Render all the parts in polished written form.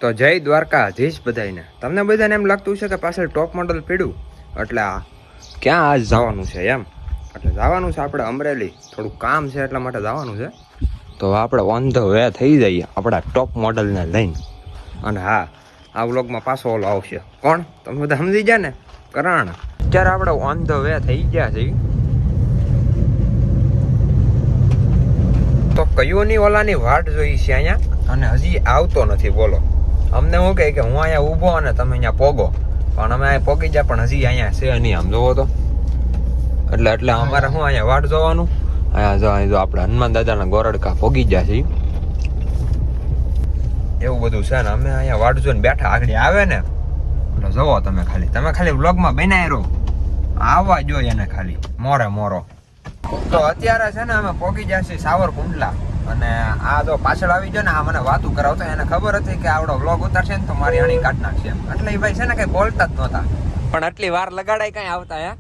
તો જય દ્વારકાધીશ બધાને. તમને બધાને એમ લાગતું છે કે પાછળ ટોપ મોડલ પીડ્યું એટલે આ ક્યાં આજ જવાનું છે એમ. એટલે જવાનું છે આપણે અમરેલી, થોડું કામ છે એટલા માટે જવાનું છે. તો આપણે ઓન ધ વે થઈ જઈએ આપણા ટોપ મોડલને લઈને. અને હા, આ વ્લોગમાં પાછો ઓલો આવશે. કોણ? તમે બધા સમજી ગયા ને? કરણ. અત્યારે આપણે ઓન ધ વે થઈ ગયા છીએ. તો કયોની ઓલાની વાટ જોઈ છે અહીંયા, અને હજી આવતો નથી. બોલો, અમને શું કહે કે હું અહીંયા ઊભો અને તમે અહીંયા પોગો, પણ અમે અહીંયા પોગી જાય પણ હજી અહીંયા છે નહીં. આમ જોવો તો એટલે અમારે શું અહીંયા વાટ જોવાનું. અહીંયા જો આપણે હનુમાન દાદાના ગોરડકા પોગી ગયા છીએ, એવું બધું છે ને. અમે અહીંયા વાટ જોઈને બેઠા, આગળ આવે ને એટલે જોવો તમે ખાલી વ્લોગમાં બનાવી રહો, આવવા જોઈએ એને ખાલી મોરો. તો અત્યારે છે ને અમે પોગી ગયા છીએ સાવરકુંડલા, અને આ જો પાછળ આવી ગયો ને, આ મને વાતું કરાવતો. એને ખબર હતી કે આવડો વ્લોગ ઉતારશે ને તો મારી અણી કાઢ નાખશે એમ. એટલે એ ભાઈ છે ને કઈ બોલતા જ નહોતા, પણ આટલી વાર લગાડાય કઈ આવતા હે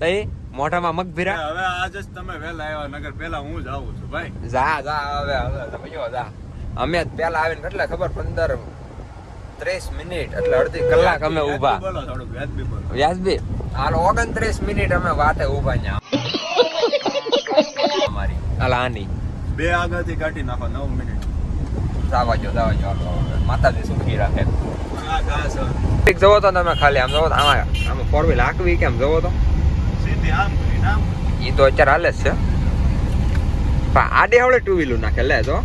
તઈ મોઢામાં મગ ભીરા. હવે આજ જ તમે વહેલા આવ્યા, નગર પેલા હું જ આવું છું ભાઈ. જા હવે તમે જો જા. અમે પેલા આવીને કેટલા ખબર 15-30 મિનિટ એટલે અડધી કલાક અમે ઊભા. બોલો થોડું વ્યાજબી બોલો. વ્યાજબી હાલો 29 મિનિટ અમે વાતે ઊભા ન્યા. અમારી આની 2 આગળથી કાઢી નાખો 9 મિનિટ. જાવાજો માતાજી સુખી રાખે. આ ઘાસ ઠીક જવો તો તમે ખાલી આમ જવો તો આમાં 4 વ્હીલ હાંકવી કેમ જવો તો સીધી આમ કરીને આમ. એ તો અત્યારે હાલે જ છે, પણ આડે હવડે 2 વ્હીલ નાખે લે જો.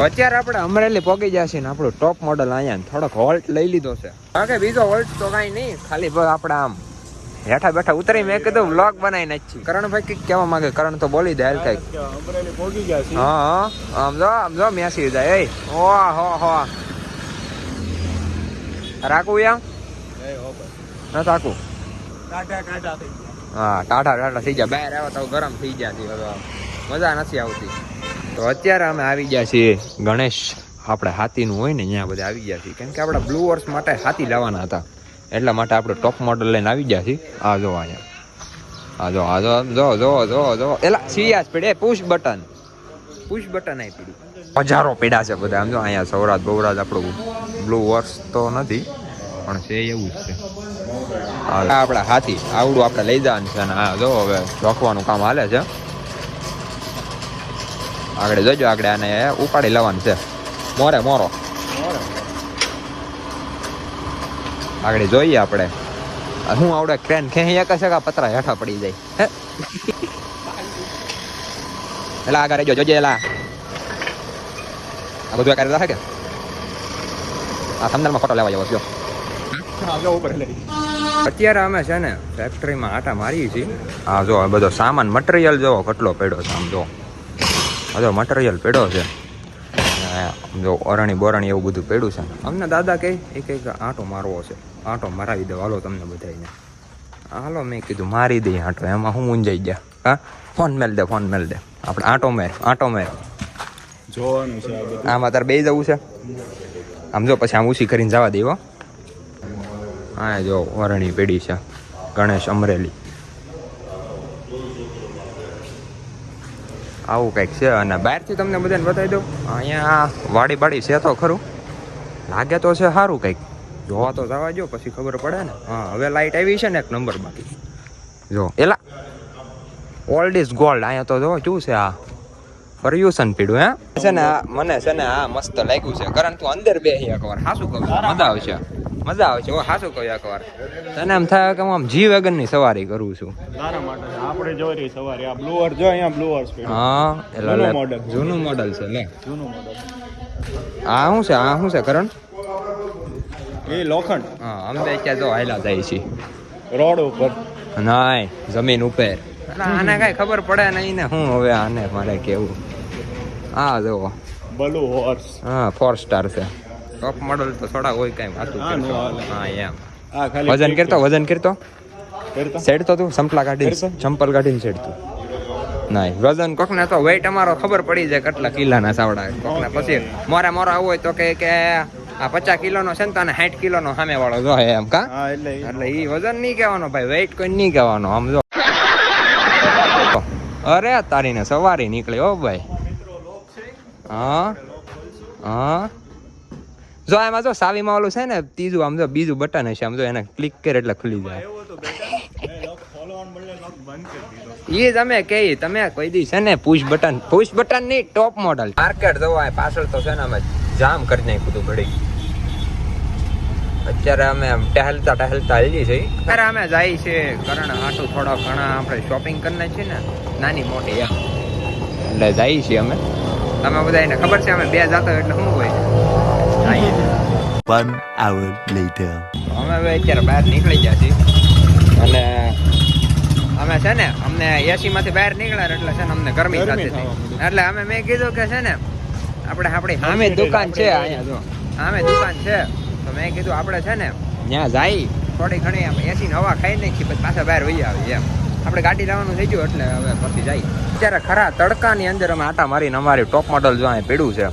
અત્યારે આપણે અમરેલી પોગી જશે ને આપણું ટોપ મોડલ અહીંયા થોડોક હોલ્ટ લઈ લીધો છે. કે બીજો હોલ્ટ તો કાંઈ નહીં, ખાલી આપણે આમ હેઠા બેઠા ઉતરી મેં કીધું વ્લોગ બનાવી નાખી. કરણભાઈ કઈક કેવા માંગે, કરણ તો બોલી દે હાલ કઈક. અમરેલી પોગી ગયા છે. હા આમ જો મેસી જાય. એ હો રાખું યા ન રાખું. કાઢા થઈ હા ટાઢા થઈ ગયા. બહાર આવ્યા તો ગરમ થઈ ગયા છે, મજા નથી આવતી. તો અત્યારે અમે આવી ગયા છીએ ગણેશ, આપણે હાથીનું હોય ને અહીંયા બધા આવી ગયા છીએ, કેમ કે આપણા બ્લુ વર્ષ માટે હાથી લાવવાના હતા, એટલા માટે આપણે ટોપ મોડલ લઈને આવી ગયા છીએ. આ જો અહીંયા જો એલા સિયાસ પડે પુશ બટન આપી પીડી. હજારો પીડા છે બધા. આમ જો અહીંયા સૌરાજ બૌરાજ આપણું બ્લુ વર્ષ તો નથી પણ છે એવું જ છે. આપણા હાથી આવડું આપણે લઈ જવાનું છે, અને આ જો હવે જોખવાનું કામ હાલે છે. આગળ જોજો, આગળ આને ઉપાડી લેવાનું છે. મોરો આગળ જોઈએ આપણે. હું આવડે ક્રેન ખેંચી એક છે કે પતરા હેઠા પડી જાય. એલા આગળ જોજે. એલા આ બધું કરી રાખે કે આ થંબનેલમાં ફોટો લેવા જવો છો. અત્યારે અમે છે ને ફેક્ટરીમાં આટા મારીએ છીએ. આ જો બધો સામાન મટીરિયલ જોવો કેટલો પડ્યો છે. આમ જો બધો મટીરિયલ પડ્યો છે. જો અરણી બોરણી એવું બધું પડ્યું છે. અમને દાદા કહે કે આંટો મારવો છે, આંટો મરાવી દો હાલો તમને બધાને. હાલો મેં કીધું મારી દઈ આંટો, એમાં હું મૂંઝાઈ ગયા. હા ફોન મેલ દે આપણે આંટો મેર જોવાનું છે. આમાં તારે બેસી જવું છે. આમ જો પછી આમ ઉછી કરીને જવા દેવો. હા જો અરણી પેઢી છે ગણેશ અમરેલી, આવું કંઈક છે. અને બહારથી તમને બધાને બતાવી દઉં, અહીંયા વાડી છે તો ખરું, લાગે તો છે સારું કંઈક. જોવા તો જવા જો પછી ખબર પડે ને. હા હવે લાઇટ આવી છે ને એક નંબર. બાકી જો એલા ઓલ્ડ ઇઝ ગોલ્ડ. અહીંયા તો જો શું છે આ પર્યુષણ પીડું હે છે ને. મને છે ને આ મસ્ત લાગ્યું છે. કારણ તું અંદર બેસી એકવાર, હાસું કહું મજા આવશે. હાસું કહું એકવાર તને એમ થાય કે હું આમ જી વેગન ની સવારી કરું છું. તારા માટે આપણે જોઈ રહી સવારે આ બ્લુ વર્સ જો અહીંયા બ્લુ વર્સ પડ્યું. હા એટલે જૂનું મોડલ છે લે. આ શું છે કરણ? એ લોખંડ. હા અમે ત્યાં જો હાયલા જાય છે રોડ ઉપર, નાય જમીન ઉપર. એટલે આને કઈ ખબર પડે નહીં ને. હું હવે આને મારે કેવું. હા જો બ્લુ હોર્સ. હા 4 સ્ટાર છે. ટોપ મોડલ તો થોડા હોય કઈ વાતું. હા એમ વજન કરતો સેડ તો તું સંપલા કાઢી ચંપલ કાઢીને સેડ તું નહીં વજન કોકને તો વેઇટ અમારો ખબર પડી જાય કેટલા કિલ્લાના સાવડા કોકને પછી મોરા આવું હોય તો કે આ 50 કિલોનો છે ને તો 60 કિલોનો સામે વાળો જો એમ કા હા એટલે ઈ વજન નહીં કહેવાનો ભાઈ વેઇટ કોઈ નહીં કહેવાનો આમ જો અરે તારીને સવારી નીકળી હો ભાઈ હા હા જો એમાં જો સાવીમાં ઓલું છે ને ત્રીજું આમ જો બીજું બટન હશે આમ જો એને ક્લિક કરે એટલે ખુલી જાય એ તમે કે તમે કોઈ દી છે ને પુશ બટન ની ટોપ મોડલ માર્કેટ જવા પાછળ તો છે ને અમે જામ કરી નાખ્યું હતું ઘડી અત્યારે અમે ટહેલતા હલી છે અત્યારે અમે જાય છે કારણ આટલું થોડો ઘણા આપણે શોપિંગ કરીને છે ને નાની મોટી એમ એટલે જાય છીએ અમે તમે બધા એને ખબર છે અમે બે જાતો એટલે શું હોય 1 hour later. અમે હવે અત્યારે બહાર નીકળી ગયા છીએ અને અમે છે ને અમને એસી માંથી બહાર નીકળ્યા એટલે છે ને અમને ગરમી થતી હતી એટલે અમે મેં કીધું કે છે ને આપણી સામે દુકાન છે અહીંયા જો સામે દુકાન છે તો મેં કીધું આપણે છે ને ત્યાં જાય થોડી ઘણી આમ એસી ને હવા ખાઈ નાખી પછી પાછા બહાર વહી આવી એમ આપણે ગાડી લાવવાનું થઈ ગયું એટલે હવે પછી જાય અત્યારે ખરા તડકાની અંદર અમે આટા મારીને અમારી ટોપ મોડલ જો અહીં પીડ્યું છે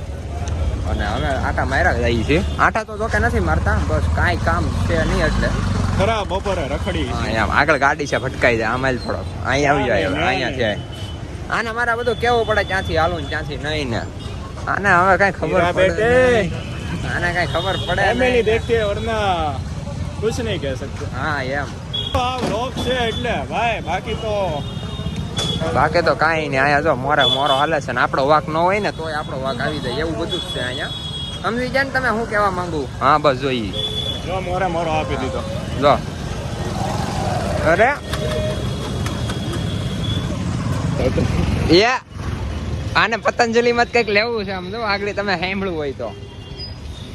અને અમે આટા માર્યા જઈએ છીએ આટા તો જોકે નથી મારતા બસ કાંઈ કામ છે નહીં એટલે ખરા બપોરે રખડી એમ આગળ ગાડી છે ભટકાઈ જાય આમાં જ થોડોક અહીંયા આવી જાય અહીંયાથી આને મારા બધું કેવું પડે ક્યાંથી હાલું ક્યાંથી નહીં ને આને હવે કઈ ખબર પડે આને કઈ ખબર પડે ફેમિલી દેખતે વરના કુછ નહીં કહી શકતો હા એમ આ વ્લોગ છે એટલે ભાઈ બાકી તો કાંઈ નહીં અહીંયા જો મોરો હાલે છે ને આપણો વાક ન હોય ને તોય આપણો વાક આવી જાય એવું બધું જ છે અહીંયા સમજી જાય ને તમે શું કહેવા માંગુ હા બસ જોઈએ જો મોરો આપી દીધો જો અરે આને પતંજલિ માં કઈક લેવું છે આમ જો આગળ તમે સાંભળવું હોય તો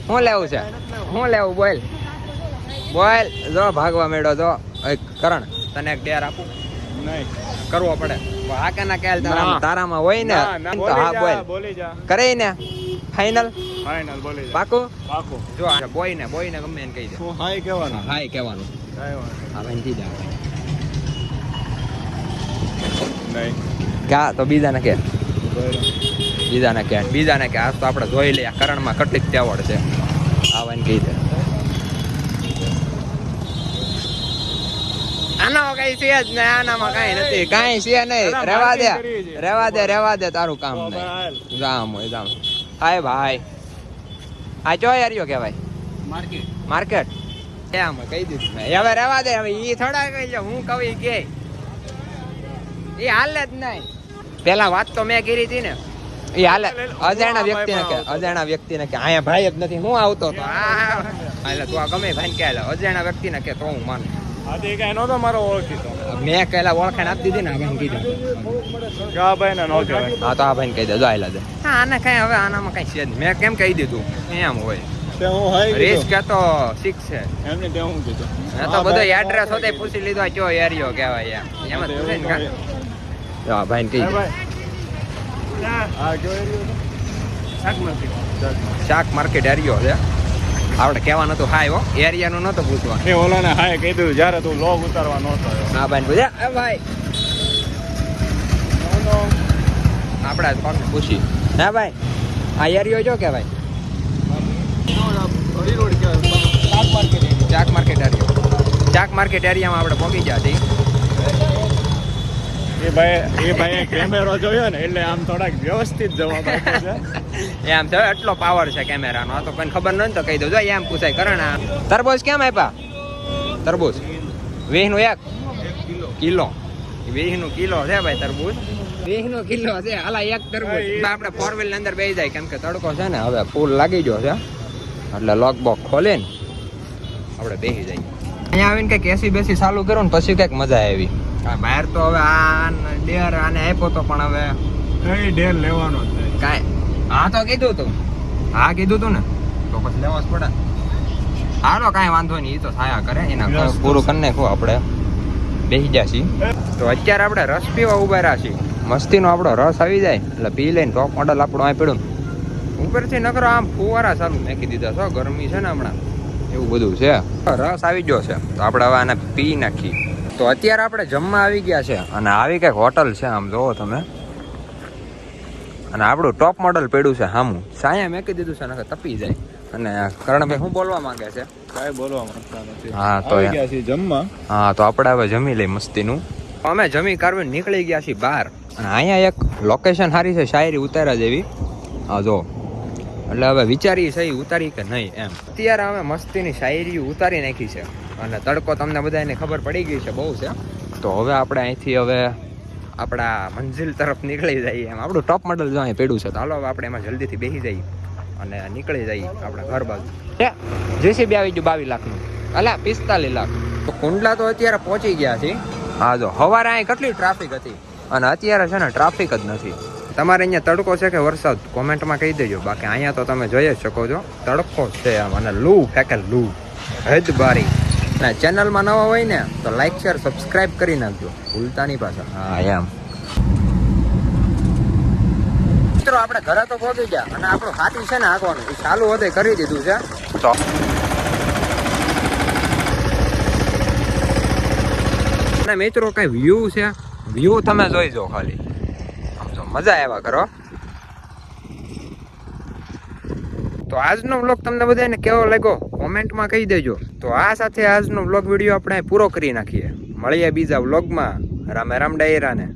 શું લેવું છે શું લેવું બોલ જો ભાગવા મેળો જો કરણ તને એક ડેર આપું નહીં કરવો પડે આ કે ના કેલ તારામાં હોય ને તો હા બોલી જા કરે ને ફાઇનલ બોલી જા પાકું પાકો જો બોય ને ગમે એને કહી દે હું હાય કહેવાનું હાય કહેવાનું હા ભાઈ દી જા નહીં ક્યાં તો બીજાને કે બીજાને કે આજ તો આપણે જોઈ લઈએ કરણમાં કેટલીક તેવડ છે આવાને કહી દે આનામાં કઈ છે જ ને આનામાં કઈ નથી કઈ છે નહીં રેવા દે તારું કામ નહીં જામ હાય ભાઈ આ ચો યારીઓ કેવાય માર્કેટ આમ કહી દીધું મેં હવે રેવા દે હવે ઈ થોડા કહી છે હું કવિ કે એ હાલે જ નહીં પેલા વાત તો મેં કરી હતી ને એ હાલે અજાણા વ્યક્તિને કે અહીંયા ભાઈ જ નથી હું આવતો તો એટલે તું આ ગમે ભાઈ કે અજાણા વ્યક્તિને કે તો હું માનું આથી કઈ નહોતો મારો ઓળખીતો મેં કહેલા ઓળખાણ આપી દીધી ને આ ભાઈ કીધું કા ભાઈ ને નો કહેવાય હા તો આ ભાઈને કહી દે જો આયલા દે હા આને કઈ હવે આનામાં કઈ છે જ મેં કેમ કહી દીધું એમ હોય તે હું હાય રેસ કે તો 6 છે એમને તે હું કીધું મેં તો બધો એડ્રેસ હોતે પૂછી લીધો કયો એરિયો કહેવાય એમ જ પૂછે ને કા હા ભાઈને કહી દે આ કયો એરિયો શાક માર્કેટ એરિયો છે આપણે કહેવા નતું હાય હો એરિયાનું નતું પૂછવા એ ઓલાને હાય કહી દીધું જ્યારે તું લોગ ઉતારવા નહોતો હા ભાઈ પૂછ્યા એ ભાઈ આપણા કોને પૂછી ના ભાઈ આ એરિયો જો કે ભાઈ ચાક માર્કેટ એરિયામાં આપણે પહોંચી ગયા છીએ એ ભાઈ કેમેરો જોયો ને એટલે આમ થોડાક વ્યવસ્થિત જવાબ આપ્યો છે એમ છે એટલો પાવર છે કેમેરાનો આ તો કોઈ ખબર ન તો કહી દો જો એમ પૂછાય કરણ તરબૂચ કેમ આપ્યા તરબૂચ 20 નું 1 કિલો 20 નું કિલો છે ભાઈ તરબૂચ 20 નો કિલો છે હાલા એક તરબૂચ આપણે 4 વ્હીલ ની અંદર બેસી જાય કેમ કે તડકો છે ને હવે ફૂલ લાગી ગયો છે એટલે લોક બોક ખોલે ને આપણે બેસી જઈએ અહીંયા આવીને કંઈક એસી બેસી ચાલુ કરો ને પછી કંઈક મજા આવી બહાર તો હવે આ ડેર આને આપ્યો તો પણ હવે કઈ ડેર લેવાનો જ નહીં કાંઈ હા તો કીધું તું ને તો પછી લેવો જ પડે હાલો કાંઈ વાંધો નહીં એ તો થાયા કરે એના પૂરું કરી નાખું આપણે બેસી ગયા છીએ તો અત્યારે આપણે રસ પીવા ઉભા રહ્યા છીએ મસ્તીનો આપણો રસ આવી જાય એટલે પી લઈને ટોપ મોડલ આપણું આ પડ્યું ઉપરથી નકરો આમ ફુવારા ચાલુ નાખી દીધા છો ગરમી છે ને હમણાં એવું બધું છે રસ આવી ગયો છે તો આપણે હવે આને પી નાખીએ તો અત્યારે આપણે જમવા આવી ગયા છે અને આવી કંઈક હોટલ છે આમ જોવો તમે અને આપણું ટોપ મોડલ પડ્યું છે સામું. સાયા મેકી દીધું છે નકર તપી જાય. અને કરણભાઈ શું બોલવા માંગે છે? કાંઈ બોલવા માંગતા નથી. હા તો આવી ગયા છીએ જમવા. હા તો આપણે હવે જમી લઈ મસ્તીનું. અમે જમી કારવીને નીકળી ગયા છીએ બહાર. અને અહીંયા એક લોકેશન સારી છે શાયરી ઉતાર્યા જેવી. હા જો એટલે હવે વિચારી છે ઉતારી કે નહીં એમ. અત્યારે અમે મસ્તીની શાયરી ઉતારી નાખી છે અને તડકો તમને બધાને ખબર પડી ગઈ છે બહુ છે. તો હવે આપણે અહીંથી હવે આપણા મંજિલ તરફ નીકળી જઈએ એમ. આપણું ટોપ મોડલ જો અહીં પડ્યું છે તો હાલો હવે આપણે એમાં જલ્દીથી બેસી જઈએ અને નીકળી જઈએ આપણા ઘર બાજુ. જેસીબી આવી ગયું 22 લાખનું. અલા 45 લાખ. તો કુંડલા તો અત્યારે પહોંચી ગયા છે. હા જો સવારે અહીં કેટલી ટ્રાફિક હતી અને અત્યારે છે ને ટ્રાફિક જ નથી. તમારે અહીંયા તડકો છે કે વરસાદ કોમેન્ટમાં કહી દેજો. બાકી અહીંયા તો તમે જોઈ જ શકો છો તડકો છે આમ અને લૂ ફેંકે લૂ હદ બારી. અને ચેનલમાં નવા હોય ને તો લાઈક શેર સબસ્ક્રાઇબ કરી નાખજો ભૂલતા નહીં પાછા. હા એમ મિત્રો આપણે ઘરે તો પહોંચી ગયા અને આપણું હાથી છે ને આગવાનું એ ચાલુ વધે કરી દીધું છે. તો અને મિત્રો કઈ વ્યૂ છે વ્યૂ તમે જોઈ જો ખાલી મજા આવ્યા કરો. તો આજનો વ્લોગ તમને બધાને કેવો લાગ્યો કોમેન્ટમાં કહી દેજો. તો આ સાથે આજનો વ્લોગ વિડીયો આપણે પૂરો કરી નાખીએ. મળીએ બીજા વ્લોગમાં. રામે રામ ડાયરાને.